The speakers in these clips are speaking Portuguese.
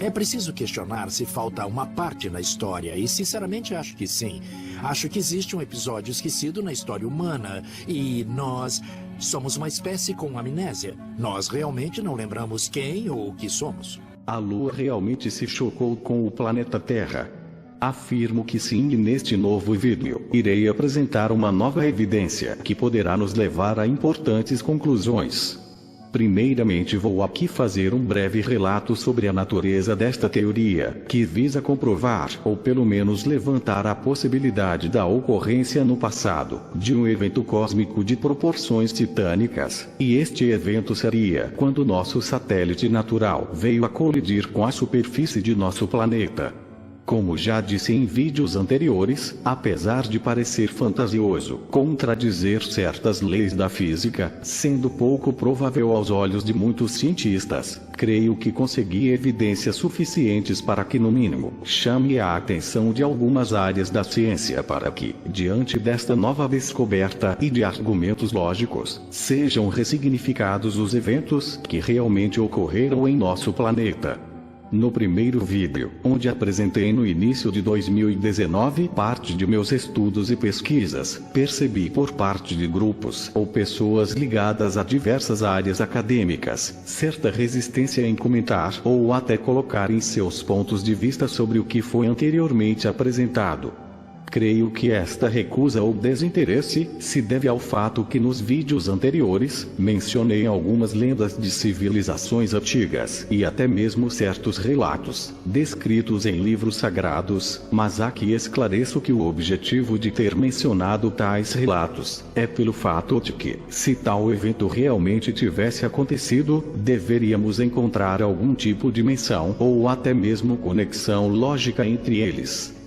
É preciso questionar se falta uma parte na história, e sinceramente acho que sim. Acho que existe um episódio esquecido na história humana, e nós somos uma espécie com amnésia. Nós realmente não lembramos quem ou o que somos. A Lua realmente se chocou com o planeta Terra? Afirmo que sim, e neste novo vídeo irei apresentar uma nova evidência que poderá nos levar a importantes conclusões. Primeiramente vou aqui fazer um breve relato sobre a natureza desta teoria, que visa comprovar, ou pelo menos levantar a possibilidade da ocorrência no passado, de um evento cósmico de proporções titânicas, e este evento seria quando nosso satélite natural veio a colidir com a superfície de nosso planeta. Como já disse em vídeos anteriores, apesar de parecer fantasioso contradizer certas leis da física, sendo pouco provável aos olhos de muitos cientistas, creio que consegui evidências suficientes para que no mínimo chame a atenção de algumas áreas da ciência para que, diante desta nova descoberta e de argumentos lógicos, sejam ressignificados os eventos que realmente ocorreram em nosso planeta. No primeiro vídeo, onde apresentei no início de 2019 parte de meus estudos e pesquisas, percebi por parte de grupos ou pessoas ligadas a diversas áreas acadêmicas, certa resistência em comentar ou até colocar em seus pontos de vista sobre o que foi anteriormente apresentado. Creio que esta recusa ou desinteresse se deve ao fato que nos vídeos anteriores, mencionei algumas lendas de civilizações antigas e até mesmo certos relatos, descritos em livros sagrados, mas aqui esclareço que o objetivo de ter mencionado tais relatos, é pelo fato de que, se tal evento realmente tivesse acontecido, deveríamos encontrar algum tipo de menção ou até mesmo conexão lógica entre eles.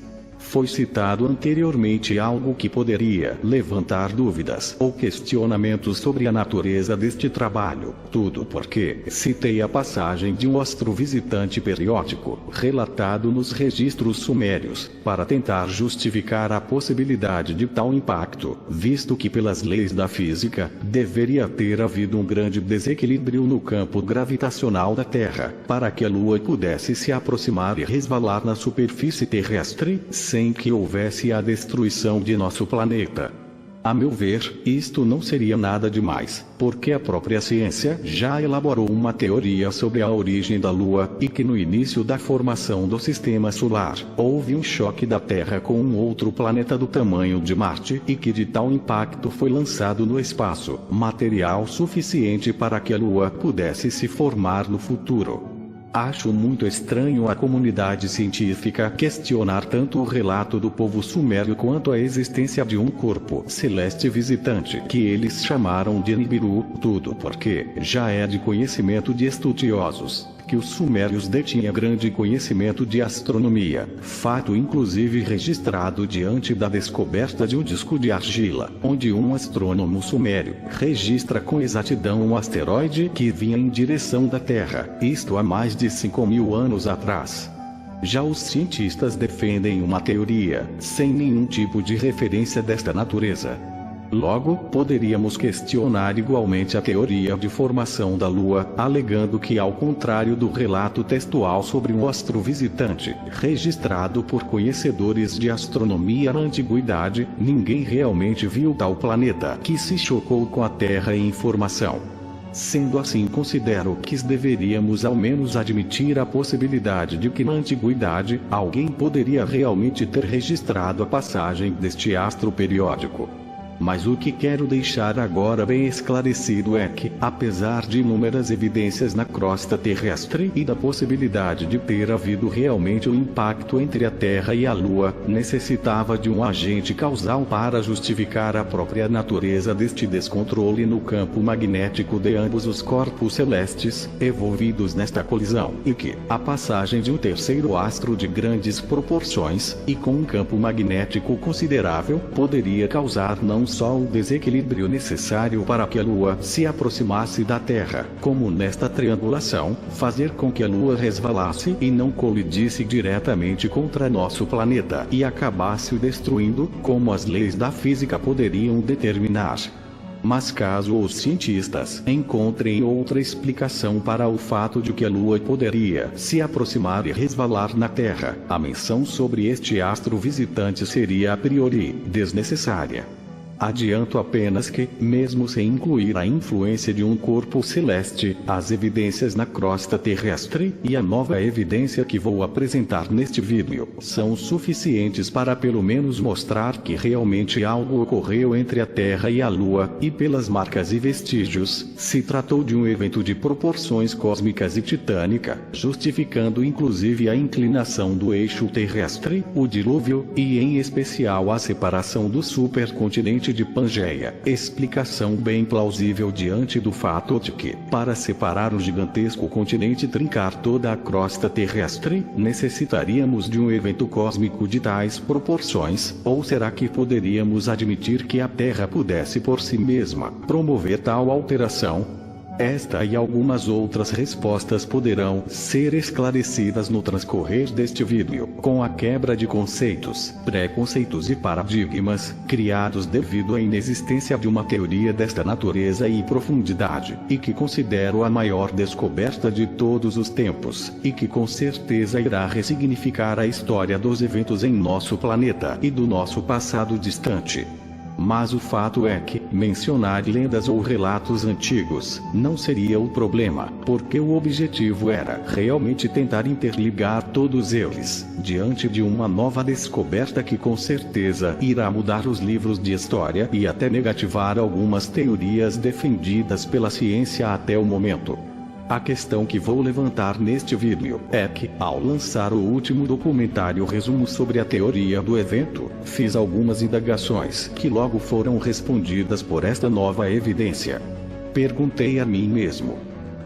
Foi citado anteriormente algo que poderia levantar dúvidas ou questionamentos sobre a natureza deste trabalho, tudo porque citei a passagem de um astrovisitante periódico, relatado nos registros sumérios, para tentar justificar a possibilidade de tal impacto, visto que pelas leis da física, deveria ter havido um grande desequilíbrio no campo gravitacional da Terra, para que a Lua pudesse se aproximar e resvalar na superfície terrestre, sem que houvesse a destruição de nosso planeta. A meu ver, isto não seria nada demais, porque a própria ciência já elaborou uma teoria sobre a origem da Lua, e que no início da formação do Sistema Solar, houve um choque da Terra com um outro planeta do tamanho de Marte, e que de tal impacto foi lançado no espaço material suficiente para que a Lua pudesse se formar no futuro. Acho muito estranho a comunidade científica questionar tanto o relato do povo sumério quanto a existência de um corpo celeste visitante que eles chamaram de Nibiru, tudo porque já é de conhecimento de estudiosos que os sumérios detinham grande conhecimento de astronomia, fato inclusive registrado diante da descoberta de um disco de argila, onde um astrônomo sumério registra com exatidão um asteroide que vinha em direção da Terra, isto há mais de 5.000 anos atrás. Já os cientistas defendem uma teoria, sem nenhum tipo de referência desta natureza. Logo, poderíamos questionar igualmente a teoria de formação da Lua, alegando que, ao contrário do relato textual sobre um astrovisitante, registrado por conhecedores de astronomia na antiguidade, ninguém realmente viu tal planeta que se chocou com a Terra em formação. Sendo assim, considero que deveríamos ao menos admitir a possibilidade de que na antiguidade, alguém poderia realmente ter registrado a passagem deste astro periódico. Mas o que quero deixar agora bem esclarecido é que, apesar de inúmeras evidências na crosta terrestre e da possibilidade de ter havido realmente um impacto entre a Terra e a Lua, necessitava de um agente causal para justificar a própria natureza deste descontrole no campo magnético de ambos os corpos celestes envolvidos nesta colisão, e que a passagem de um terceiro astro de grandes proporções e com um campo magnético considerável poderia causar não só o desequilíbrio necessário para que a Lua se aproximasse da Terra, como nesta triangulação, fazer com que a Lua resvalasse e não colidisse diretamente contra nosso planeta e acabasse o destruindo, como as leis da física poderiam determinar. Mas caso os cientistas encontrem outra explicação para o fato de que a Lua poderia se aproximar e resvalar na Terra, a menção sobre este astro visitante seria a priori desnecessária. Adianto apenas que, mesmo sem incluir a influência de um corpo celeste, as evidências na crosta terrestre, e a nova evidência que vou apresentar neste vídeo, são suficientes para pelo menos mostrar que realmente algo ocorreu entre a Terra e a Lua, e pelas marcas e vestígios, se tratou de um evento de proporções cósmicas e titânica, justificando inclusive a inclinação do eixo terrestre, o dilúvio, e em especial a separação do supercontinente de Pangeia, explicação bem plausível diante do fato de que, para separar o gigantesco continente e trincar toda a crosta terrestre, necessitaríamos de um evento cósmico de tais proporções, ou será que poderíamos admitir que a Terra pudesse por si mesma promover tal alteração? Esta e algumas outras respostas poderão ser esclarecidas no transcorrer deste vídeo, com a quebra de conceitos, preconceitos e paradigmas, criados devido à inexistência de uma teoria desta natureza e profundidade, e que considero a maior descoberta de todos os tempos, e que com certeza irá ressignificar a história dos eventos em nosso planeta e do nosso passado distante. Mas o fato é que, mencionar lendas ou relatos antigos, não seria o problema, porque o objetivo era realmente tentar interligar todos eles, diante de uma nova descoberta que com certeza irá mudar os livros de história e até negativar algumas teorias defendidas pela ciência até o momento. A questão que vou levantar neste vídeo é que, ao lançar o último documentário resumo sobre a teoria do evento, fiz algumas indagações que logo foram respondidas por esta nova evidência. Perguntei a mim mesmo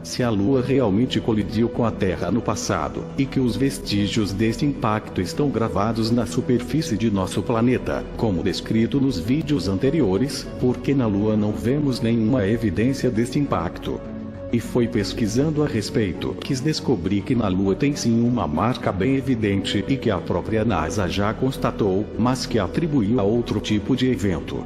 se a Lua realmente colidiu com a Terra no passado, e que os vestígios deste impacto estão gravados na superfície de nosso planeta, como descrito nos vídeos anteriores, porque na Lua não vemos nenhuma evidência deste impacto. E foi pesquisando a respeito que descobri que na Lua tem sim uma marca bem evidente e que a própria NASA já constatou, mas que atribuiu a outro tipo de evento.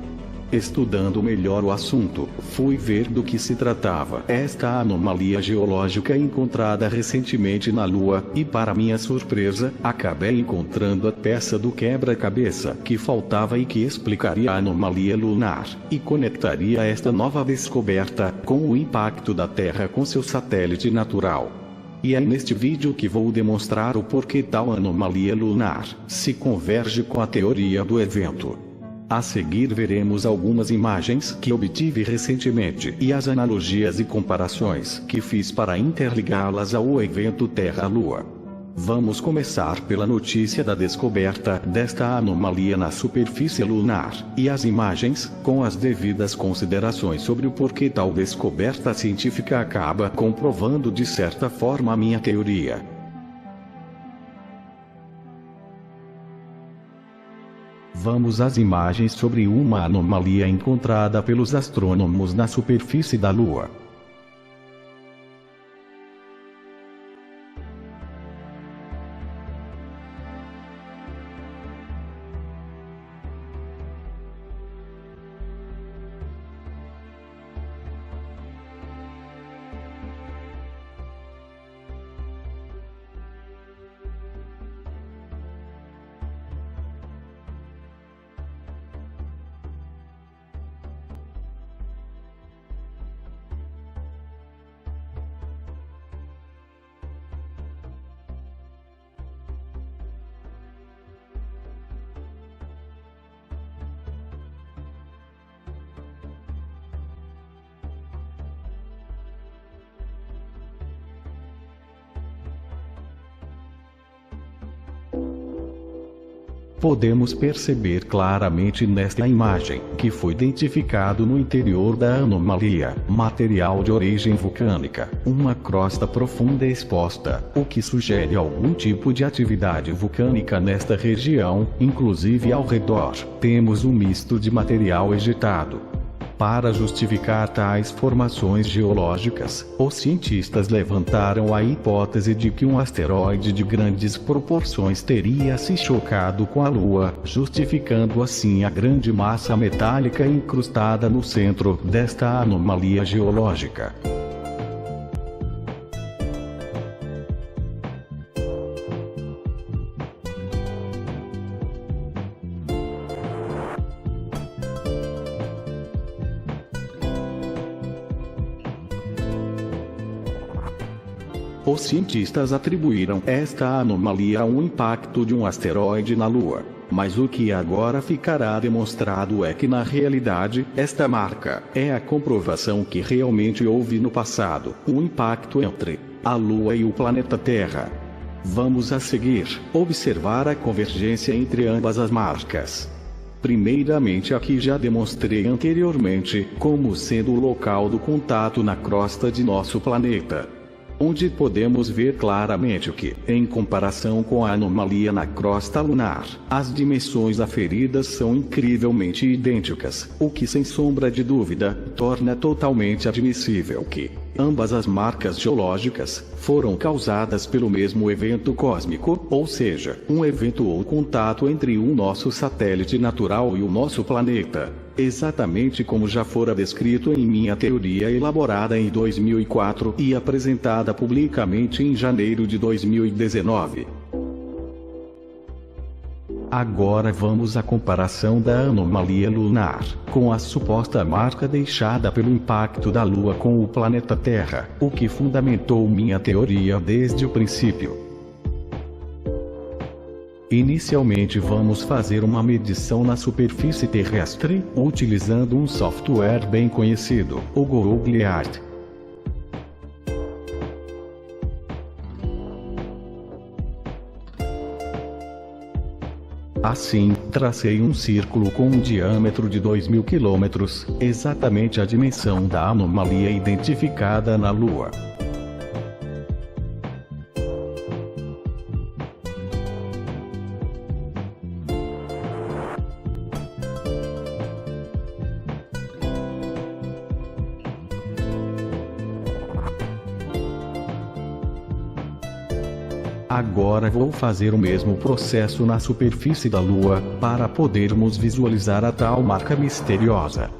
Estudando melhor o assunto, fui ver do que se tratava esta anomalia geológica encontrada recentemente na Lua, e para minha surpresa, acabei encontrando a peça do quebra-cabeça que faltava e que explicaria a anomalia lunar, e conectaria esta nova descoberta com o impacto da Terra com seu satélite natural. E é neste vídeo que vou demonstrar o porquê tal anomalia lunar se converge com a teoria do evento. A seguir veremos algumas imagens que obtive recentemente e as analogias e comparações que fiz para interligá-las ao evento Terra-Lua. Vamos começar pela notícia da descoberta desta anomalia na superfície lunar, e as imagens, com as devidas considerações sobre o porquê tal descoberta científica acaba comprovando de certa forma a minha teoria. Vamos às imagens sobre uma anomalia encontrada pelos astrônomos na superfície da Lua. Podemos perceber claramente nesta imagem que foi identificado no interior da anomalia material de origem vulcânica, uma crosta profunda exposta, o que sugere algum tipo de atividade vulcânica nesta região, inclusive ao redor temos um misto de material ejetado. Para justificar tais formações geológicas, os cientistas levantaram a hipótese de que um asteroide de grandes proporções teria se chocado com a Lua, justificando assim a grande massa metálica incrustada no centro desta anomalia geológica. Os cientistas atribuíram esta anomalia a um impacto de um asteroide na Lua. Mas o que agora ficará demonstrado é que na realidade, esta marca é a comprovação que realmente houve no passado um impacto entre a Lua e o planeta Terra. Vamos a seguir observar a convergência entre ambas as marcas. Primeiramente, aqui já demonstrei anteriormente como sendo o local do contato na crosta de nosso planeta, onde podemos ver claramente que, em comparação com a anomalia na crosta lunar, as dimensões aferidas são incrivelmente idênticas, o que sem sombra de dúvida, torna totalmente admissível que ambas as marcas geológicas foram causadas pelo mesmo evento cósmico, ou seja, um evento ou contato entre o nosso satélite natural e o nosso planeta. Exatamente como já fora descrito em minha teoria elaborada em 2004 e apresentada publicamente em janeiro de 2019. Agora vamos à comparação da anomalia lunar com a suposta marca deixada pelo impacto da Lua com o planeta Terra, o que fundamentou minha teoria desde o princípio. Inicialmente vamos fazer uma medição na superfície terrestre, utilizando um software bem conhecido, o Google Earth. Assim, tracei um círculo com um diâmetro de 2.000 km, exatamente a dimensão da anomalia identificada na Lua. Agora vou fazer o mesmo processo na superfície da Lua, para podermos visualizar a tal marca misteriosa.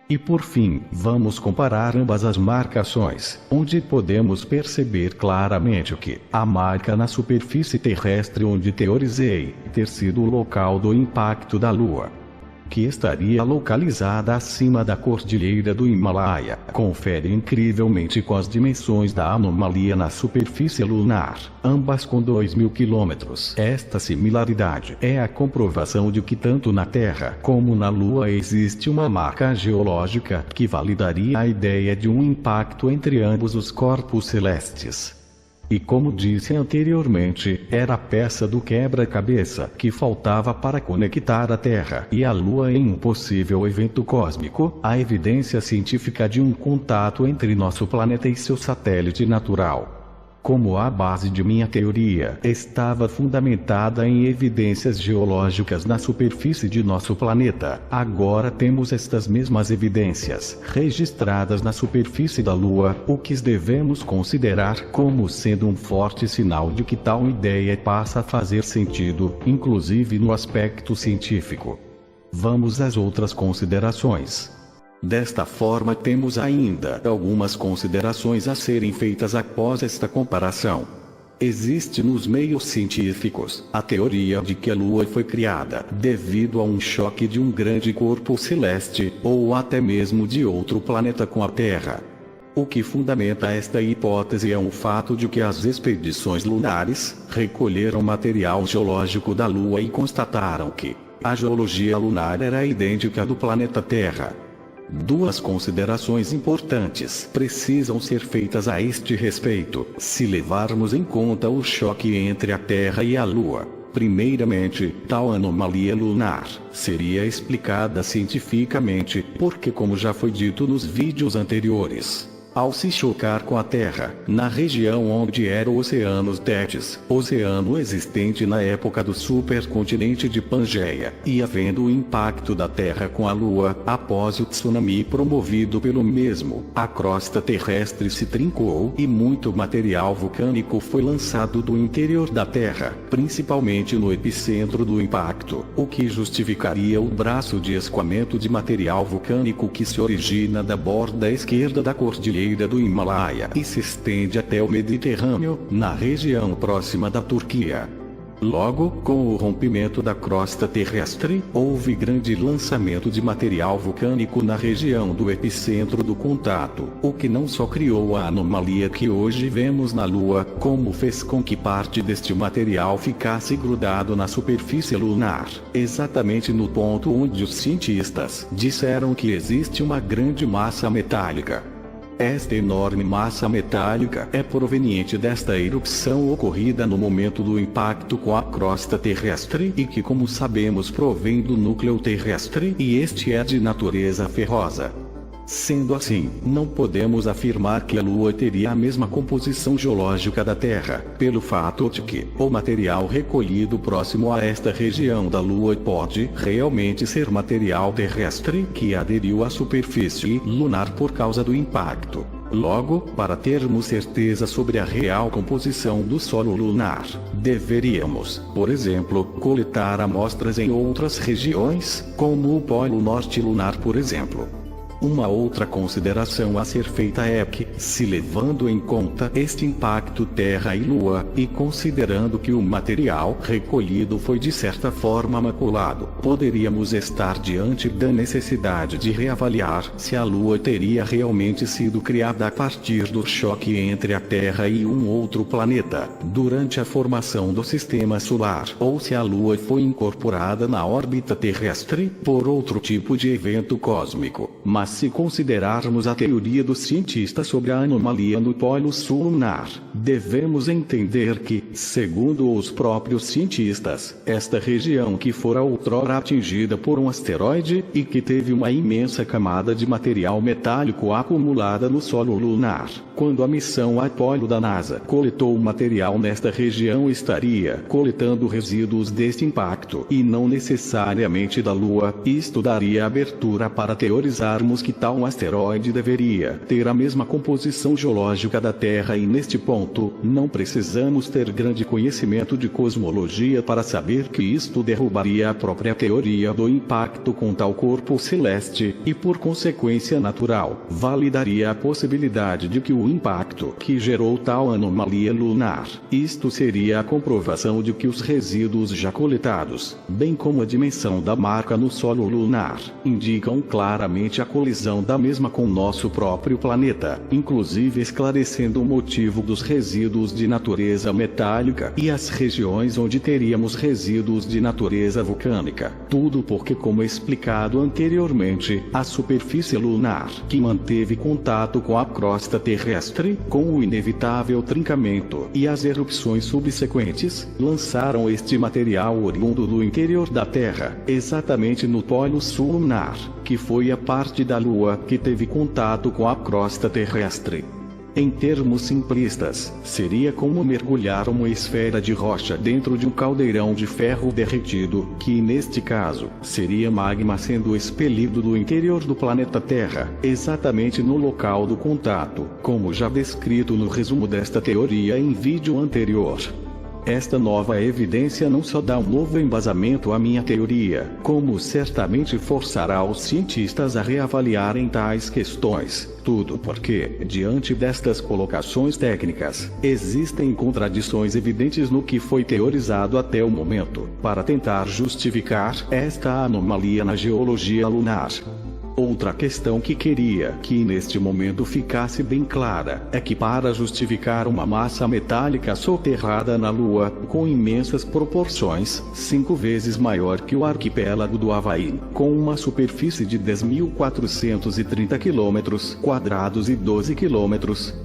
E por fim, vamos comparar ambas as marcações, onde podemos perceber claramente que a marca na superfície terrestre onde teorizei ter sido o local do impacto da Lua, que estaria localizada acima da cordilheira do Himalaia, confere incrivelmente com as dimensões da anomalia na superfície lunar, ambas com 2.000 km. Esta similaridade é a comprovação de que tanto na Terra como na Lua existe uma marca geológica que validaria a ideia de um impacto entre ambos os corpos celestes. E como disse anteriormente, era a peça do quebra-cabeça que faltava para conectar a Terra e a Lua em um possível evento cósmico, a evidência científica de um contato entre nosso planeta e seu satélite natural. Como a base de minha teoria estava fundamentada em evidências geológicas na superfície de nosso planeta, agora temos estas mesmas evidências registradas na superfície da Lua, o que devemos considerar como sendo um forte sinal de que tal ideia passa a fazer sentido, inclusive no aspecto científico. Vamos às outras considerações. Desta forma, temos ainda algumas considerações a serem feitas após esta comparação. Existe nos meios científicos a teoria de que a Lua foi criada devido a um choque de um grande corpo celeste, ou até mesmo de outro planeta com a Terra. O que fundamenta esta hipótese é o fato de que as expedições lunares recolheram material geológico da Lua e constataram que a geologia lunar era idêntica à do planeta Terra. Duas considerações importantes precisam ser feitas a este respeito, se levarmos em conta o choque entre a Terra e a Lua. Primeiramente, tal anomalia lunar seria explicada cientificamente, porque, como já foi dito nos vídeos anteriores, ao se chocar com a Terra, na região onde era o Oceano Tétis, oceano existente na época do supercontinente de Pangeia, e havendo o impacto da Terra com a Lua, após o tsunami promovido pelo mesmo, a crosta terrestre se trincou e muito material vulcânico foi lançado do interior da Terra, principalmente no epicentro do impacto, o que justificaria o braço de escoamento de material vulcânico que se origina da borda esquerda da cordilheira do Himalaia e se estende até o Mediterrâneo, na região próxima da Turquia. Logo, com o rompimento da crosta terrestre, houve grande lançamento de material vulcânico na região do epicentro do contato, o que não só criou a anomalia que hoje vemos na Lua, como fez com que parte deste material ficasse grudado na superfície lunar, exatamente no ponto onde os cientistas disseram que existe uma grande massa metálica. Esta enorme massa metálica é proveniente desta erupção ocorrida no momento do impacto com a crosta terrestre e que, como sabemos, provém do núcleo terrestre e este é de natureza ferrosa. Sendo assim, não podemos afirmar que a Lua teria a mesma composição geológica da Terra, pelo fato de que o material recolhido próximo a esta região da Lua pode realmente ser material terrestre que aderiu à superfície lunar por causa do impacto. Logo, para termos certeza sobre a real composição do solo lunar, deveríamos, por exemplo, coletar amostras em outras regiões, como o Polo Norte lunar, por exemplo. Uma outra consideração a ser feita é que, se levando em conta este impacto Terra e Lua, e considerando que o material recolhido foi de certa forma maculado, poderíamos estar diante da necessidade de reavaliar se a Lua teria realmente sido criada a partir do choque entre a Terra e um outro planeta, durante a formação do Sistema Solar, ou se a Lua foi incorporada na órbita terrestre por outro tipo de evento cósmico. Mas se considerarmos a teoria dos cientistas sobre a anomalia no Polo Sul lunar, devemos entender que, segundo os próprios cientistas, esta região que fora outrora atingida por um asteroide e que teve uma imensa camada de material metálico acumulada no solo lunar, quando a missão Apollo da NASA coletou o material nesta região, estaria coletando resíduos deste impacto e não necessariamente da Lua. Isto daria abertura para teorizarmos que tal asteroide deveria ter a mesma composição geológica da Terra, e neste ponto, não precisamos ter grande conhecimento de cosmologia para saber que isto derrubaria a própria teoria do impacto com tal corpo celeste, e por consequência natural, validaria a possibilidade de que o impacto que gerou tal anomalia lunar, isto seria a comprovação de que os resíduos já coletados, bem como a dimensão da marca no solo lunar, indicam claramente a colisão da mesma com nosso próprio planeta, inclusive esclarecendo o motivo dos resíduos de natureza metálica e as regiões onde teríamos resíduos de natureza vulcânica. Tudo porque, como explicado anteriormente, a superfície lunar, que manteve contato com a crosta terrestre, com o inevitável trincamento e as erupções subsequentes, lançaram este material oriundo do interior da Terra, exatamente no Polo Sul lunar, que foi a parte da Lua que teve contato com a crosta terrestre. Em termos simplistas, seria como mergulhar uma esfera de rocha dentro de um caldeirão de ferro derretido, que neste caso, seria magma sendo expelido do interior do planeta Terra, exatamente no local do contato, como já descrito no resumo desta teoria em vídeo anterior. Esta nova evidência não só dá um novo embasamento à minha teoria, como certamente forçará os cientistas a reavaliarem tais questões. Tudo porque, diante destas colocações técnicas, existem contradições evidentes no que foi teorizado até o momento, para tentar justificar esta anomalia na geologia lunar. Outra questão que queria que neste momento ficasse bem clara é que para justificar uma massa metálica soterrada na Lua, com imensas proporções, 5 vezes maior que o arquipélago do Havaí, com uma superfície de 10.430 km² e 12 km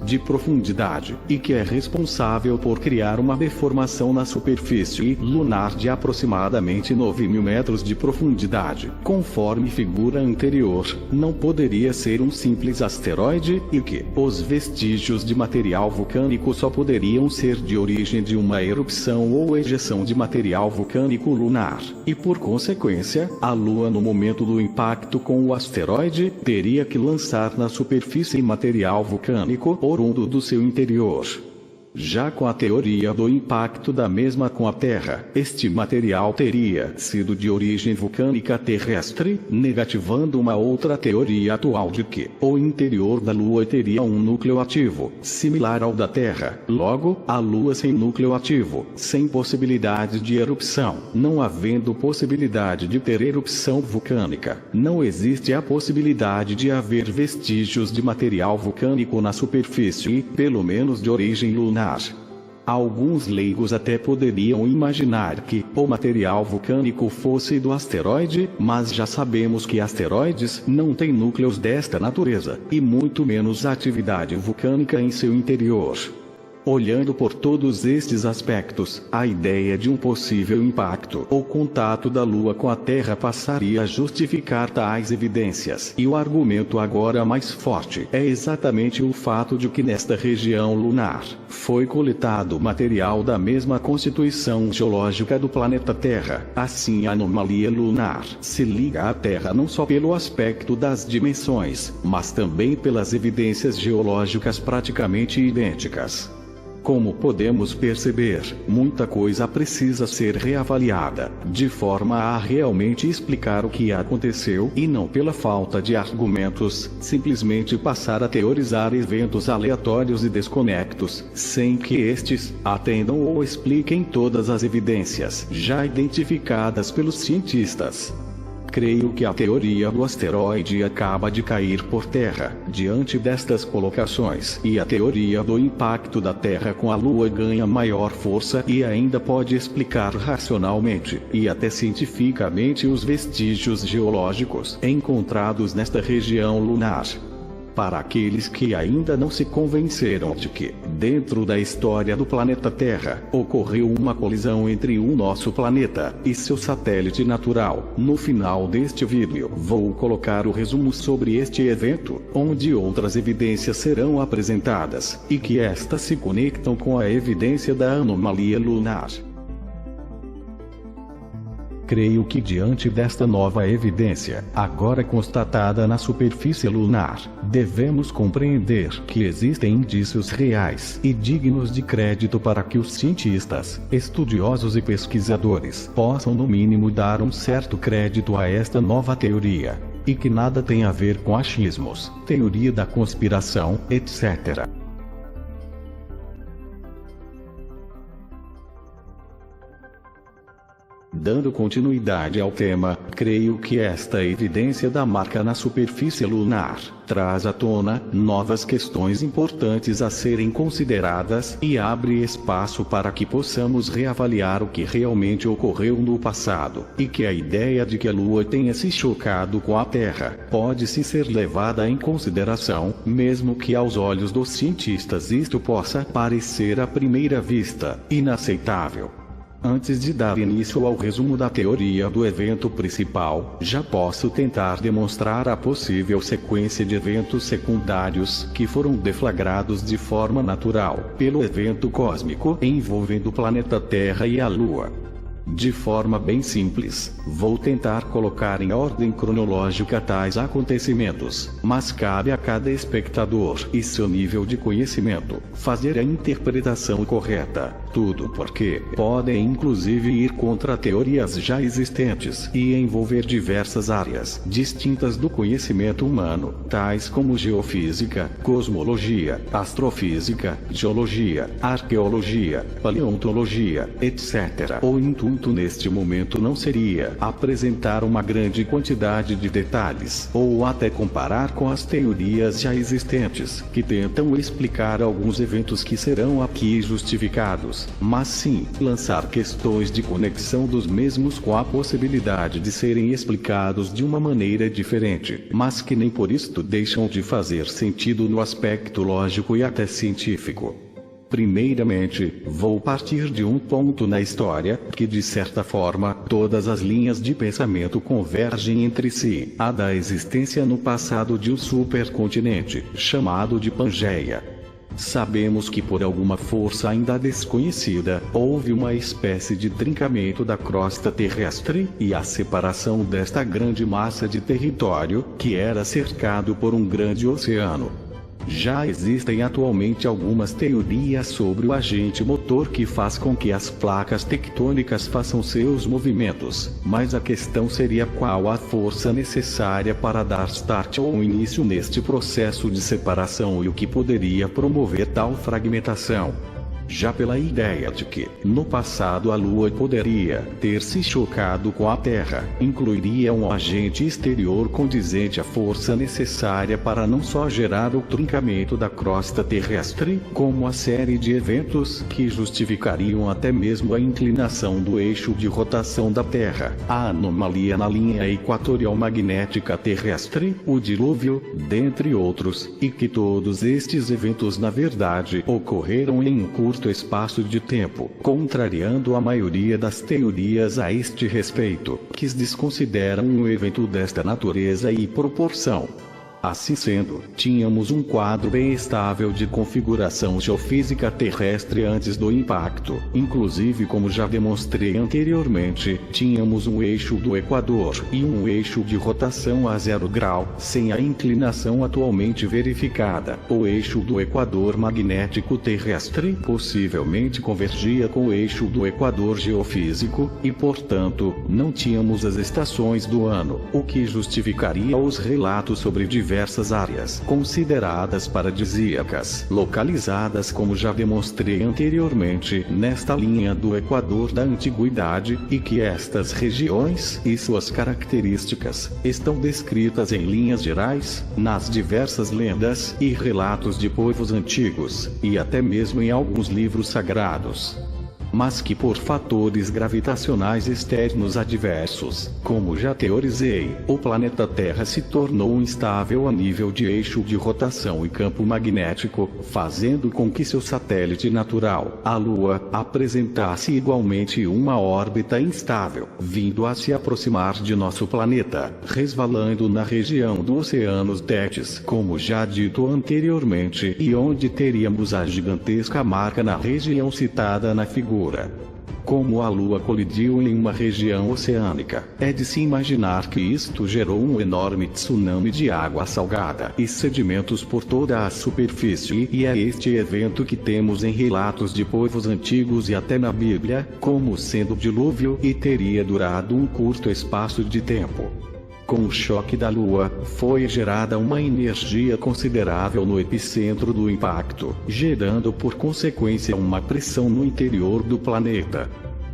de profundidade, e que é responsável por criar uma deformação na superfície lunar de aproximadamente 9.000 metros de profundidade, conforme figura anterior, não poderia ser um simples asteroide, e que os vestígios de material vulcânico só poderiam ser de origem de uma erupção ou ejeção de material vulcânico lunar, e por consequência, a Lua no momento do impacto com o asteroide, teria que lançar na superfície material vulcânico oriundo do seu interior. Já com a teoria do impacto da mesma com a Terra, este material teria sido de origem vulcânica terrestre, negativando uma outra teoria atual de que o interior da Lua teria um núcleo ativo, similar ao da Terra. Logo, a Lua sem núcleo ativo, sem possibilidade de erupção, não havendo possibilidade de ter erupção vulcânica, não existe a possibilidade de haver vestígios de material vulcânico na superfície, pelo menos de origem lunar. Alguns leigos até poderiam imaginar que o material vulcânico fosse do asteroide, mas já sabemos que asteroides não têm núcleos desta natureza, e muito menos atividade vulcânica em seu interior. Olhando por todos estes aspectos, a ideia de um possível impacto ou contato da Lua com a Terra passaria a justificar tais evidências. E o argumento agora mais forte é exatamente o fato de que nesta região lunar foi coletado material da mesma constituição geológica do planeta Terra. Assim, a anomalia lunar se liga à Terra não só pelo aspecto das dimensões, mas também pelas evidências geológicas praticamente idênticas. Como podemos perceber, muita coisa precisa ser reavaliada, de forma a realmente explicar o que aconteceu e não pela falta de argumentos, simplesmente passar a teorizar eventos aleatórios e desconectos, sem que estes atendam ou expliquem todas as evidências já identificadas pelos cientistas. Creio que a teoria do asteroide acaba de cair por terra, diante destas colocações, e a teoria do impacto da Terra com a Lua ganha maior força e ainda pode explicar racionalmente, e até cientificamente os vestígios geológicos encontrados nesta região lunar. Para aqueles que ainda não se convenceram de que, dentro da história do planeta Terra, ocorreu uma colisão entre o nosso planeta e seu satélite natural, no final deste vídeo vou colocar o resumo sobre este evento, onde outras evidências serão apresentadas, e que estas se conectam com a evidência da anomalia lunar. Creio que diante desta nova evidência, agora constatada na superfície lunar, devemos compreender que existem indícios reais e dignos de crédito para que os cientistas, estudiosos e pesquisadores possam no mínimo dar um certo crédito a esta nova teoria, e que nada tem a ver com achismos, teoria da conspiração, etc. Dando continuidade ao tema, creio que esta evidência da marca na superfície lunar traz à tona novas questões importantes a serem consideradas e abre espaço para que possamos reavaliar o que realmente ocorreu no passado, e que a ideia de que a Lua tenha se chocado com a Terra pode-se ser levada em consideração, mesmo que aos olhos dos cientistas isto possa parecer à primeira vista inaceitável. Antes de dar início ao resumo da teoria do evento principal, já posso tentar demonstrar a possível sequência de eventos secundários que foram deflagrados de forma natural pelo evento cósmico envolvendo o planeta Terra e a Lua. De forma bem simples, vou tentar colocar em ordem cronológica tais acontecimentos, mas cabe a cada espectador e seu nível de conhecimento fazer a interpretação correta, Tudo porque podem inclusive ir contra teorias já existentes e envolver diversas áreas distintas do conhecimento humano, tais como geofísica, cosmologia, astrofísica, geologia, arqueologia, paleontologia, etc. O intuito neste momento não seria apresentar uma grande quantidade de detalhes, ou até comparar com as teorias já existentes, que tentam explicar alguns eventos que serão aqui justificados, mas sim lançar questões de conexão dos mesmos com a possibilidade de serem explicados de uma maneira diferente, mas que nem por isto deixam de fazer sentido no aspecto lógico e até científico. Primeiramente, vou partir de um ponto na história, que de certa forma, todas as linhas de pensamento convergem entre si, a da existência no passado de um supercontinente, chamado de Pangeia. Sabemos que por alguma força ainda desconhecida, houve uma espécie de trincamento da crosta terrestre, e a separação desta grande massa de território, que era cercado por um grande oceano. Já existem atualmente algumas teorias sobre o agente motor que faz com que as placas tectônicas façam seus movimentos, mas a questão seria qual a força necessária para dar start ou início neste processo de separação e o que poderia promover tal fragmentação. Já pela ideia de que, no passado a Lua poderia ter se chocado com a Terra, incluiria um agente exterior condizente à força necessária para não só gerar o trincamento da crosta terrestre, como a série de eventos que justificariam até mesmo a inclinação do eixo de rotação da Terra, a anomalia na linha equatorial magnética terrestre, o dilúvio, dentre outros, e que todos estes eventos na verdade ocorreram em um curto espaço de tempo, contrariando a maioria das teorias a este respeito, que desconsideram um evento desta natureza e proporção. Assim sendo, tínhamos um quadro bem estável de configuração geofísica terrestre antes do impacto. Inclusive, como já demonstrei anteriormente, tínhamos um eixo do Equador e um eixo de rotação a 0 grau, sem a inclinação atualmente verificada. O eixo do Equador magnético terrestre possivelmente convergia com o eixo do Equador geofísico, e portanto, não tínhamos as estações do ano, o que justificaria os relatos sobre diversas áreas consideradas paradisíacas, localizadas como já demonstrei anteriormente, nesta linha do Equador da Antiguidade, e que estas regiões e suas características estão descritas em linhas gerais, nas diversas lendas e relatos de povos antigos, e até mesmo em alguns livros sagrados. Mas que por fatores gravitacionais externos adversos, como já teorizei, o planeta Terra se tornou instável a nível de eixo de rotação e campo magnético, fazendo com que seu satélite natural, a Lua, apresentasse igualmente uma órbita instável, vindo a se aproximar de nosso planeta, resvalando na região do Oceano Tétis, como já dito anteriormente, e onde teríamos a gigantesca marca na região citada na figura. Como a Lua colidiu em uma região oceânica, é de se imaginar que isto gerou um enorme tsunami de água salgada e sedimentos por toda a superfície, e é este evento que temos em relatos de povos antigos e até na Bíblia, como sendo dilúvio, e teria durado um curto espaço de tempo. Com o choque da Lua, foi gerada uma energia considerável no epicentro do impacto, gerando por consequência uma pressão no interior do planeta.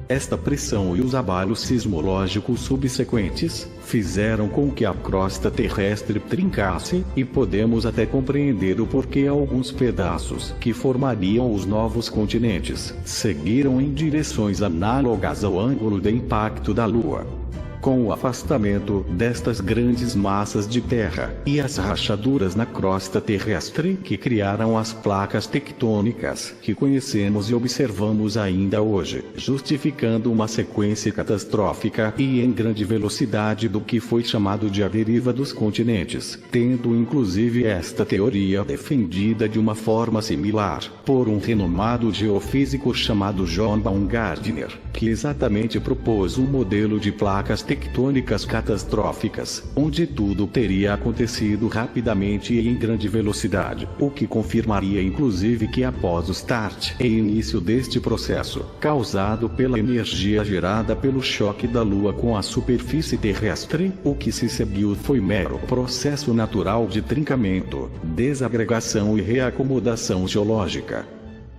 Esta pressão e os abalos sismológicos subsequentes fizeram com que a crosta terrestre trincasse, e podemos até compreender o porquê alguns pedaços que formariam os novos continentes seguiram em direções análogas ao ângulo de impacto da Lua. Com o afastamento destas grandes massas de terra e as rachaduras na crosta terrestre que criaram as placas tectônicas que conhecemos e observamos ainda hoje, justificando uma sequência catastrófica e em grande velocidade do que foi chamado de a deriva dos continentes, tendo inclusive esta teoria defendida de uma forma similar por um renomado geofísico chamado John Baumgartner, que exatamente propôs um modelo de placas tectônicas catastróficas, onde tudo teria acontecido rapidamente e em grande velocidade, o que confirmaria inclusive que após o start e início deste processo, causado pela energia gerada pelo choque da Lua com a superfície terrestre, o que se seguiu foi mero processo natural de trincamento, desagregação e reacomodação geológica.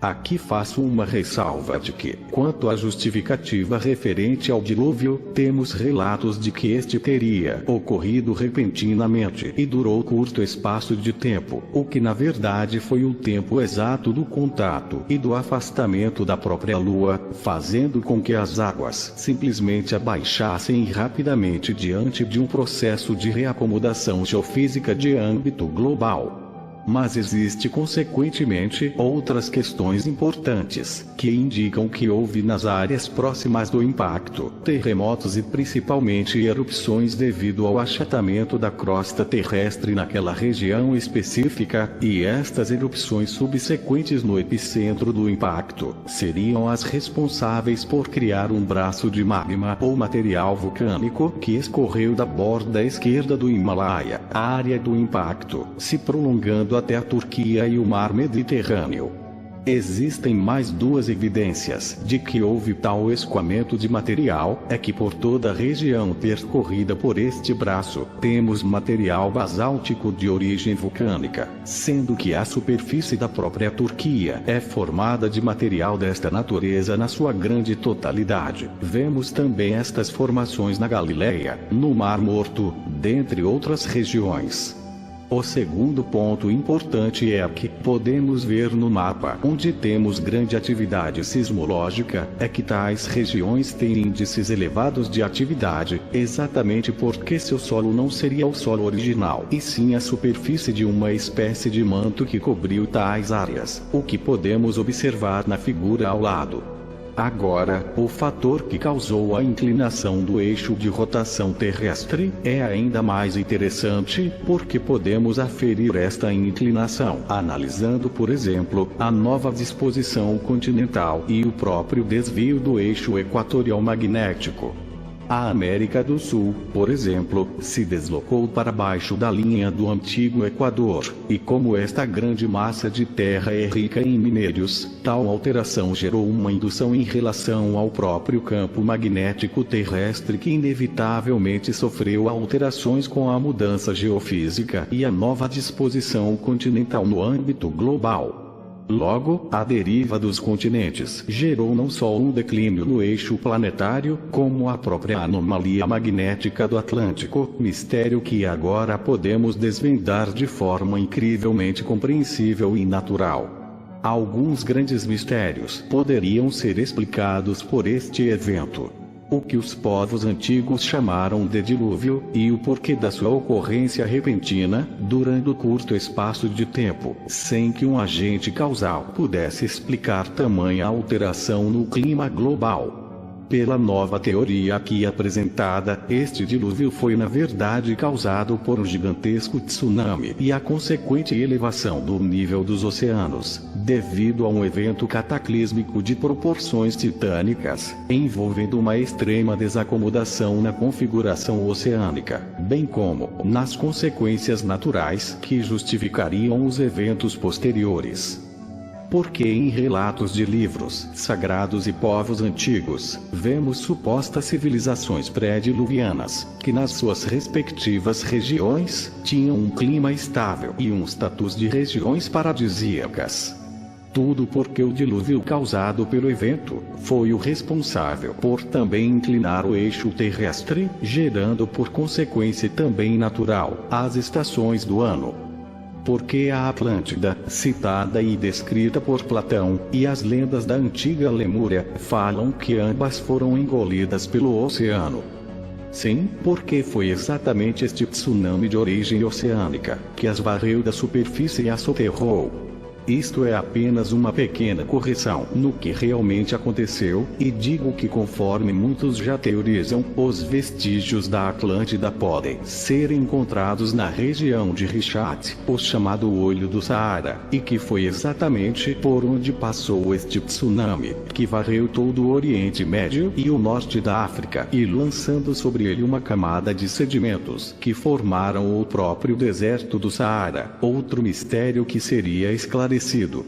Aqui faço uma ressalva de que, quanto à justificativa referente ao dilúvio, temos relatos de que este teria ocorrido repentinamente e durou curto espaço de tempo, o que na verdade foi o tempo exato do contato e do afastamento da própria Lua, fazendo com que as águas simplesmente abaixassem rapidamente diante de um processo de reacomodação geofísica de âmbito global. Mas existe consequentemente outras questões importantes, que indicam que houve nas áreas próximas do impacto, terremotos e principalmente erupções devido ao achatamento da crosta terrestre naquela região específica, e estas erupções subsequentes no epicentro do impacto, seriam as responsáveis por criar um braço de magma ou material vulcânico que escorreu da borda esquerda do Himalaia, a área do impacto, se prolongando até a Turquia e o mar Mediterrâneo. Existem mais duas evidências de que houve tal escoamento de material, é que por toda a região percorrida por este braço, temos material basáltico de origem vulcânica, sendo que a superfície da própria Turquia é formada de material desta natureza na sua grande totalidade. Vemos também estas formações na Galileia, no Mar Morto, dentre outras regiões. O segundo ponto importante é que podemos ver no mapa onde temos grande atividade sismológica, é que tais regiões têm índices elevados de atividade, exatamente porque seu solo não seria o solo original, e sim a superfície de uma espécie de manto que cobriu tais áreas, o que podemos observar na figura ao lado. Agora, o fator que causou a inclinação do eixo de rotação terrestre é ainda mais interessante, porque podemos aferir esta inclinação analisando, por exemplo, a nova disposição continental e o próprio desvio do eixo equatorial magnético. A América do Sul, por exemplo, se deslocou para baixo da linha do antigo Equador, e como esta grande massa de terra é rica em minérios, tal alteração gerou uma indução em relação ao próprio campo magnético terrestre que inevitavelmente sofreu alterações com a mudança geofísica e a nova disposição continental no âmbito global. Logo, a deriva dos continentes gerou não só um declínio no eixo planetário, como a própria anomalia magnética do Atlântico, mistério que agora podemos desvendar de forma incrivelmente compreensível e natural. Alguns grandes mistérios poderiam ser explicados por este evento. O que os povos antigos chamaram de dilúvio, e o porquê da sua ocorrência repentina, durante curto espaço de tempo, sem que um agente causal pudesse explicar tamanha alteração no clima global. Pela nova teoria aqui apresentada, este dilúvio foi na verdade causado por um gigantesco tsunami e a consequente elevação do nível dos oceanos, devido a um evento cataclísmico de proporções titânicas, envolvendo uma extrema desacomodação na configuração oceânica, bem como nas consequências naturais que justificariam os eventos posteriores. Porque em relatos de livros sagrados e povos antigos, vemos supostas civilizações pré-diluvianas, que nas suas respectivas regiões, tinham um clima estável e um status de regiões paradisíacas. Tudo porque o dilúvio causado pelo evento, foi o responsável por também inclinar o eixo terrestre, gerando por consequência também natural, as estações do ano. Porque a Atlântida, citada e descrita por Platão, e as lendas da antiga Lemúria, falam que ambas foram engolidas pelo oceano. Sim, porque foi exatamente este tsunami de origem oceânica, que as varreu da superfície e as soterrou. Isto é apenas uma pequena correção no que realmente aconteceu, e digo que conforme muitos já teorizam, os vestígios da Atlântida podem ser encontrados na região de Richat, o chamado Olho do Saara, e que foi exatamente por onde passou este tsunami, que varreu todo o Oriente Médio e o norte da África, e lançando sobre ele uma camada de sedimentos que formaram o próprio deserto do Saara. Outro mistério que seria esclarecido: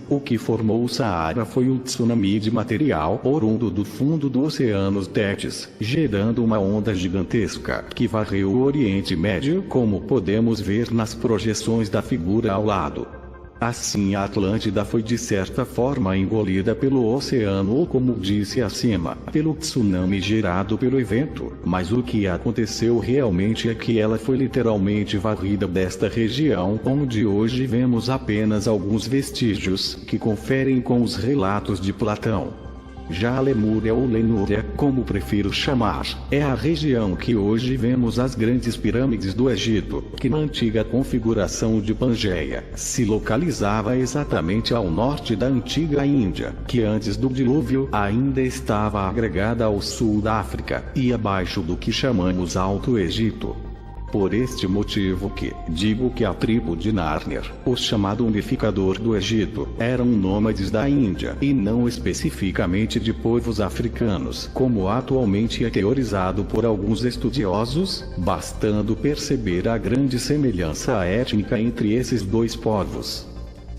o que formou o Saara foi um tsunami de material oriundo do fundo do Oceano Tétis, gerando uma onda gigantesca que varreu o Oriente Médio, como podemos ver nas projeções da figura ao lado. Assim, a Atlântida foi de certa forma engolida pelo oceano, ou como disse acima, pelo tsunami gerado pelo evento, mas o que aconteceu realmente é que ela foi literalmente varrida desta região, onde hoje vemos apenas alguns vestígios que conferem com os relatos de Platão. Já a Lemúria, ou Lenúria, como prefiro chamar, é a região que hoje vemos as grandes pirâmides do Egito, que na antiga configuração de Pangeia, se localizava exatamente ao norte da antiga Índia, que antes do dilúvio ainda estava agregada ao sul da África, e abaixo do que chamamos Alto Egito. Por este motivo que digo que a tribo de Narmer, o chamado unificador do Egito, eram nômades da Índia e não especificamente de povos africanos, como atualmente é teorizado por alguns estudiosos, bastando perceber a grande semelhança étnica entre esses dois povos.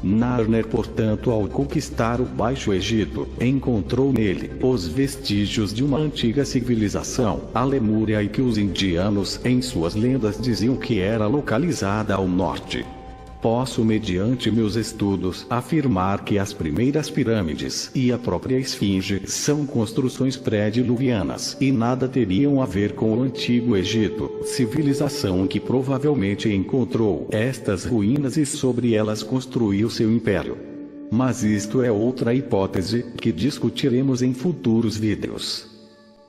Narmer, portanto, ao conquistar o Baixo Egito, encontrou nele os vestígios de uma antiga civilização, a Lemúria, e que os indianos, em suas lendas, diziam que era localizada ao norte. Posso, mediante meus estudos, afirmar que as primeiras pirâmides e a própria esfinge são construções pré-diluvianas e nada teriam a ver com o Antigo Egito, civilização que provavelmente encontrou estas ruínas e sobre elas construiu seu império. Mas isto é outra hipótese que discutiremos em futuros vídeos.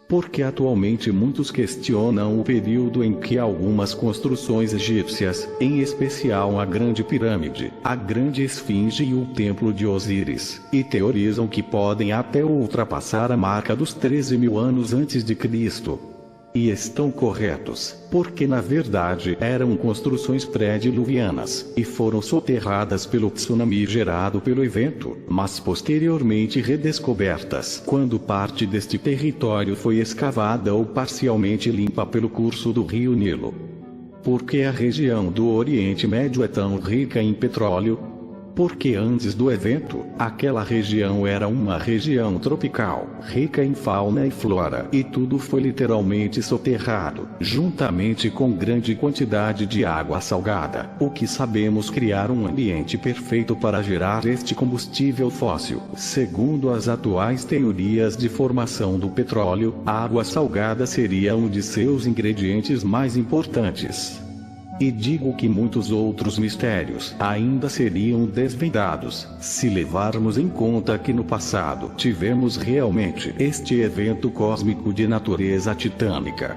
Porque atualmente muitos questionam o período em que algumas construções egípcias, em especial a Grande Pirâmide, a Grande Esfinge e o Templo de Osíris, e teorizam que podem até ultrapassar a marca dos 13.000 anos antes de Cristo. E estão corretos, porque na verdade eram construções pré-diluvianas, e foram soterradas pelo tsunami gerado pelo evento, mas posteriormente redescobertas quando parte deste território foi escavada ou parcialmente limpa pelo curso do rio Nilo. Por que a região do Oriente Médio é tão rica em petróleo? Porque antes do evento, aquela região era uma região tropical, rica em fauna e flora, e tudo foi literalmente soterrado, juntamente com grande quantidade de água salgada, o que sabemos criar um ambiente perfeito para gerar este combustível fóssil. Segundo as atuais teorias de formação do petróleo, a água salgada seria um de seus ingredientes mais importantes. E digo que muitos outros mistérios ainda seriam desvendados, se levarmos em conta que no passado tivemos realmente este evento cósmico de natureza titânica.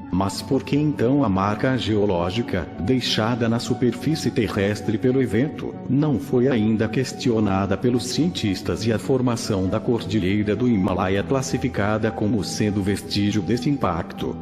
Mas por que então a marca geológica, deixada na superfície terrestre pelo evento, não foi ainda questionada pelos cientistas, e a formação da cordilheira do Himalaia classificada como sendo vestígio desse impacto?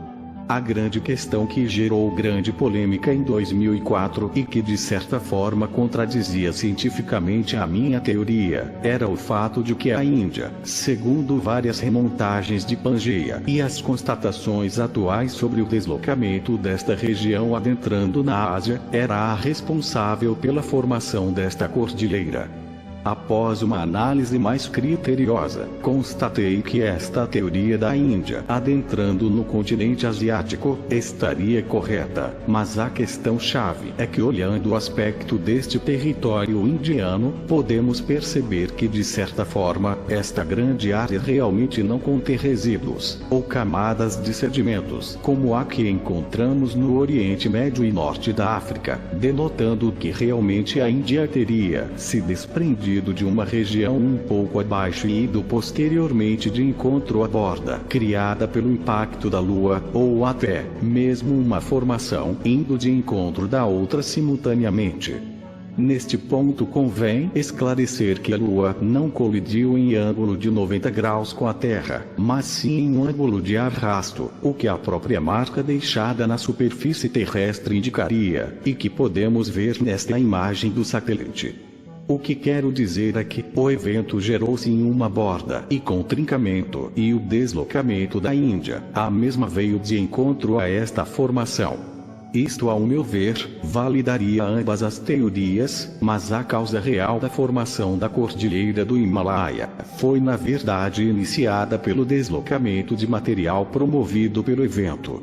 A grande questão que gerou grande polêmica em 2004 e que de certa forma contradizia cientificamente a minha teoria, era o fato de que a Índia, segundo várias remontagens de Pangeia e as constatações atuais sobre o deslocamento desta região adentrando na Ásia, era a responsável pela formação desta cordilheira. Após uma análise mais criteriosa, constatei que esta teoria da Índia adentrando no continente asiático estaria correta, mas a questão-chave é que, olhando o aspecto deste território indiano, podemos perceber que, de certa forma, esta grande área realmente não contém resíduos ou camadas de sedimentos como a que encontramos no Oriente Médio e Norte da África, denotando que realmente a Índia teria se desprendido de uma região um pouco abaixo e ido posteriormente de encontro à borda criada pelo impacto da Lua, ou até mesmo uma formação indo de encontro da outra simultaneamente. Neste ponto convém esclarecer que a Lua não colidiu em ângulo de 90 graus com a Terra, mas sim em um ângulo de arrasto, o que a própria marca deixada na superfície terrestre indicaria, e que podemos ver nesta imagem do satélite. O que quero dizer é que o evento gerou-se em uma borda e com trincamento, e o deslocamento da Índia, a mesma veio de encontro a esta formação. Isto, ao meu ver, validaria ambas as teorias, mas a causa real da formação da cordilheira do Himalaia foi na verdade iniciada pelo deslocamento de material promovido pelo evento.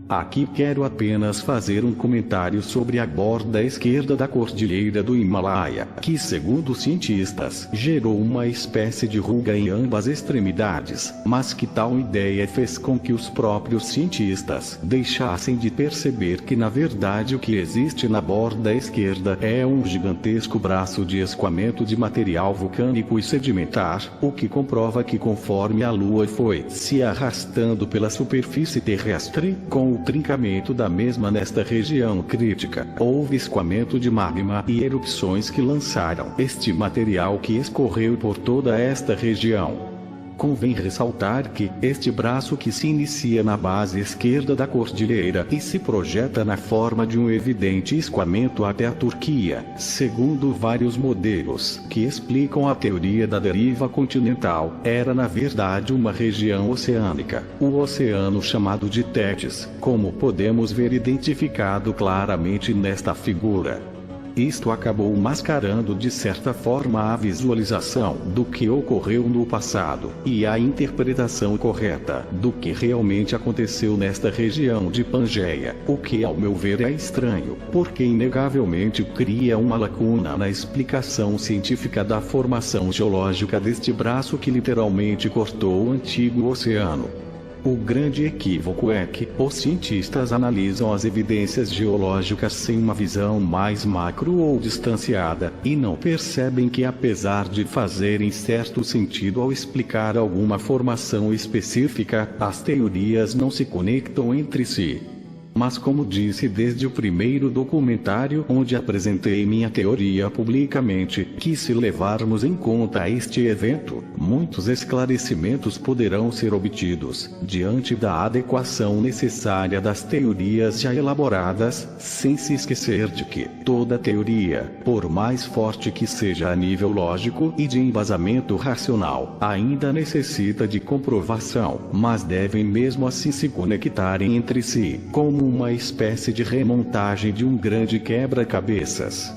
Aqui quero apenas fazer um comentário sobre a borda esquerda da cordilheira do Himalaia, que, segundo cientistas, gerou uma espécie de ruga em ambas extremidades, mas que tal ideia fez com que os próprios cientistas deixassem de perceber que na verdade o que existe na borda esquerda é um gigantesco braço de escoamento de material vulcânico e sedimentar, o que comprova que conforme a Lua foi se arrastando pela superfície terrestre, com o trincamento da mesma nesta região crítica, houve escoamento de magma e erupções que lançaram este material que escorreu por toda esta região. Convém ressaltar que este braço que se inicia na base esquerda da cordilheira e se projeta na forma de um evidente escoamento até a Turquia, segundo vários modelos que explicam a teoria da deriva continental, era na verdade uma região oceânica, o oceano chamado de Tétis, como podemos ver identificado claramente nesta figura. Isto acabou mascarando de certa forma a visualização do que ocorreu no passado, e a interpretação correta do que realmente aconteceu nesta região de Pangeia, o que ao meu ver é estranho, porque inegavelmente cria uma lacuna na explicação científica da formação geológica deste braço que literalmente cortou o antigo oceano. O grande equívoco é que os cientistas analisam as evidências geológicas sem uma visão mais macro ou distanciada, e não percebem que apesar de fazerem certo sentido ao explicar alguma formação específica, as teorias não se conectam entre si. Mas como disse desde o primeiro documentário onde apresentei minha teoria publicamente, que se levarmos em conta este evento, muitos esclarecimentos poderão ser obtidos, diante da adequação necessária das teorias já elaboradas, sem se esquecer de que toda teoria, por mais forte que seja a nível lógico e de embasamento racional, ainda necessita de comprovação, mas devem mesmo assim se conectarem entre si, como uma espécie de remontagem de um grande quebra-cabeças.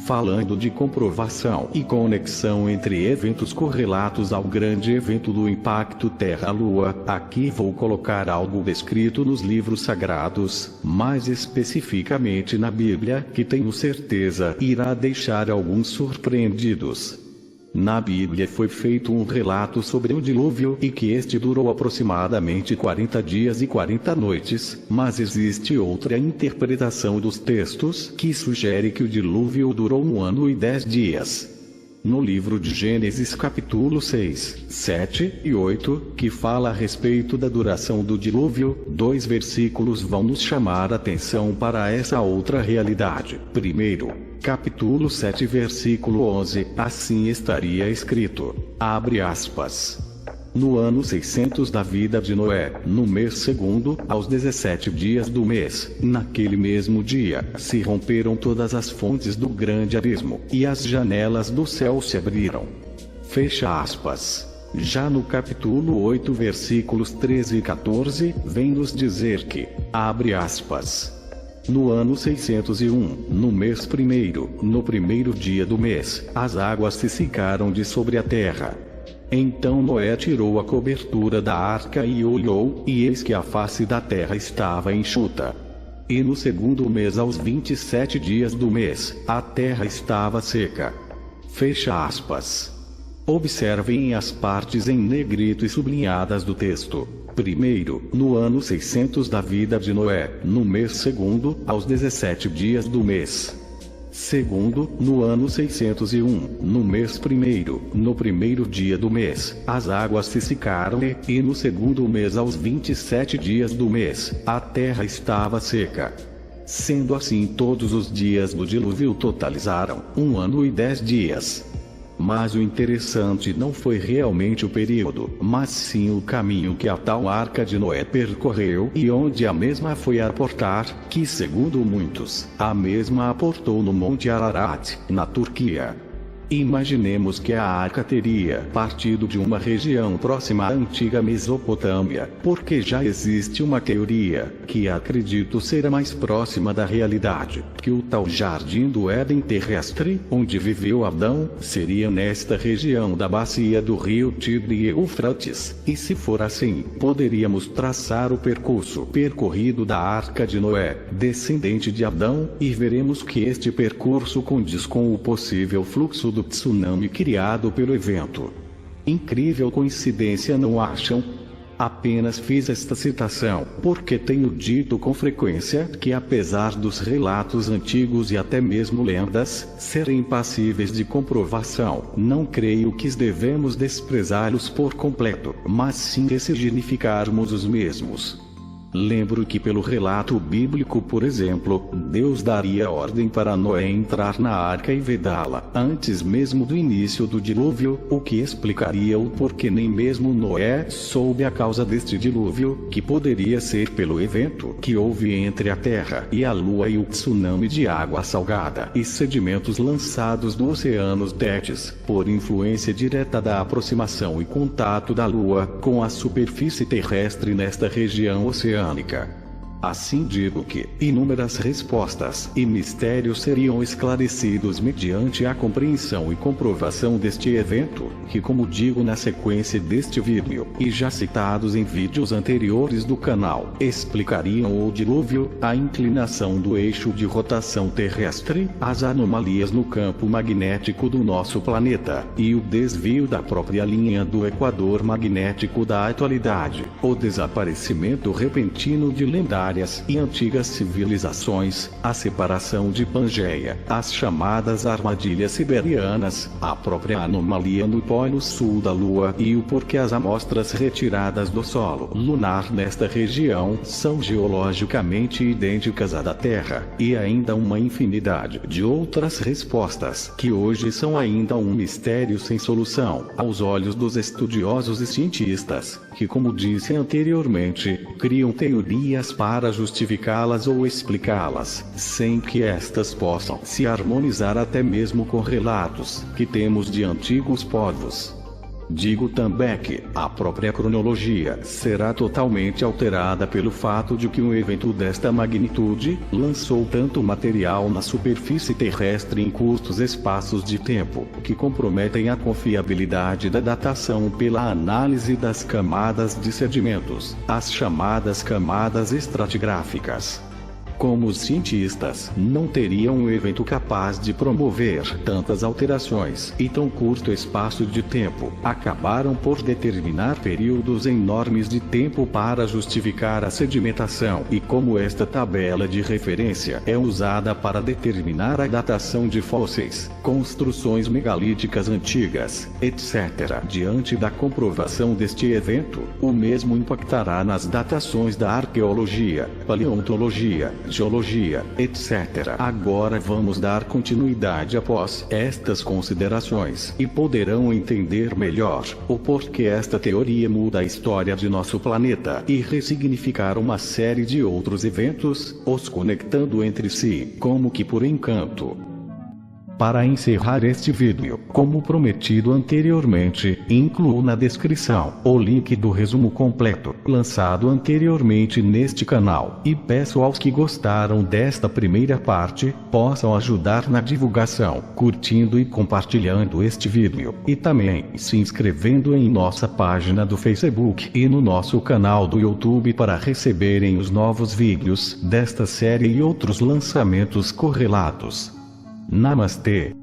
Falando de comprovação e conexão entre eventos correlatos ao grande evento do impacto Terra-Lua, aqui vou colocar algo descrito nos livros sagrados, mais especificamente na Bíblia, que tenho certeza irá deixar alguns surpreendidos. Na Bíblia foi feito um relato sobre o dilúvio e que este durou aproximadamente 40 dias e 40 noites, mas existe outra interpretação dos textos que sugere que o dilúvio durou 1 ano e 10 dias. No livro de Gênesis capítulo 6, 7 e 8, que fala a respeito da duração do dilúvio, 2 versículos vão nos chamar a atenção para essa outra realidade. Primeiro, capítulo 7 versículo 11, assim estaria escrito, abre aspas. No ano 600 da vida de Noé, no mês segundo, aos 17 dias do mês, naquele mesmo dia, se romperam todas as fontes do grande abismo, e as janelas do céu se abriram. Fecha aspas. Já no capítulo 8 versículos 13 e 14, vem nos dizer que, abre aspas. No ano 601, no mês primeiro, no primeiro dia do mês, as águas se secaram de sobre a terra. Então Noé tirou a cobertura da arca e olhou, e eis que a face da terra estava enxuta. E no segundo mês, aos 27 dias do mês, a terra estava seca. Fecha aspas. Observem as partes em negrito e sublinhadas do texto. Primeiro, no ano 600 da vida de Noé, no mês segundo, aos 17 dias do mês. Segundo, no ano 601, no mês primeiro, no primeiro dia do mês, as águas se secaram e no segundo mês aos 27 dias do mês, a terra estava seca. Sendo assim, todos os dias do dilúvio totalizaram 1 ano e 10 dias. Mas o interessante não foi realmente o período, mas sim o caminho que a tal arca de Noé percorreu e onde a mesma foi aportar, que segundo muitos, a mesma aportou no Monte Ararat, na Turquia. Imaginemos que a arca teria partido de uma região próxima à antiga Mesopotâmia, porque já existe uma teoria, que acredito ser a mais próxima da realidade, que o tal Jardim do Éden terrestre, onde viveu Adão, seria nesta região da bacia do rio Tigre e Eufrates, e se for assim, poderíamos traçar o percurso percorrido da arca de Noé, descendente de Adão, e veremos que este percurso condiz com o possível fluxo do tsunami criado pelo evento. Incrível coincidência, não acham? Apenas fiz esta citação, porque tenho dito com frequência que apesar dos relatos antigos e até mesmo lendas serem passíveis de comprovação, não creio que devemos desprezá-los por completo, mas sim ressignificarmos os mesmos. Lembro que pelo relato bíblico, por exemplo, Deus daria ordem para Noé entrar na arca e vedá-la, antes mesmo do início do dilúvio, o que explicaria o porquê nem mesmo Noé soube a causa deste dilúvio, que poderia ser pelo evento que houve entre a terra e a lua e o tsunami de água salgada e sedimentos lançados do oceano Tétis, por influência direta da aproximação e contato da lua com a superfície terrestre nesta região oceânica. Assim digo que inúmeras respostas e mistérios seriam esclarecidos mediante a compreensão e comprovação deste evento, que, como digo na sequência deste vídeo, e já citados em vídeos anteriores do canal, explicariam o dilúvio, a inclinação do eixo de rotação terrestre, as anomalias no campo magnético do nosso planeta, e o desvio da própria linha do equador magnético da atualidade, o desaparecimento repentino de lendárias e antigas civilizações, a separação de Pangeia, as chamadas armadilhas siberianas, a própria anomalia no polo sul da Lua e o porquê as amostras retiradas do solo lunar nesta região são geologicamente idênticas à da Terra, e ainda uma infinidade de outras respostas que hoje são ainda um mistério sem solução aos olhos dos estudiosos e cientistas, que, como disse anteriormente, criam teorias para justificá-las ou explicá-las, sem que estas possam se harmonizar até mesmo com relatos que temos de antigos povos. Digo também que a própria cronologia será totalmente alterada pelo fato de que um evento desta magnitude lançou tanto material na superfície terrestre em curtos espaços de tempo, que comprometem a confiabilidade da datação pela análise das camadas de sedimentos, as chamadas camadas estratigráficas. Como os cientistas não teriam um evento capaz de promover tantas alterações em tão curto espaço de tempo, acabaram por determinar períodos enormes de tempo para justificar a sedimentação, e como esta tabela de referência é usada para determinar a datação de fósseis, construções megalíticas antigas, etc. Diante da comprovação deste evento, o mesmo impactará nas datações da arqueologia, paleontologia, geologia, etc. Agora vamos dar continuidade após estas considerações e poderão entender melhor o porquê esta teoria muda a história de nosso planeta e ressignificar uma série de outros eventos, os conectando entre si, como que por encanto. Para encerrar este vídeo, como prometido anteriormente, incluo na descrição o link do resumo completo, lançado anteriormente neste canal, e peço aos que gostaram desta primeira parte, possam ajudar na divulgação, curtindo e compartilhando este vídeo, e também se inscrevendo em nossa página do Facebook e no nosso canal do YouTube para receberem os novos vídeos desta série e outros lançamentos correlatos. Namastê.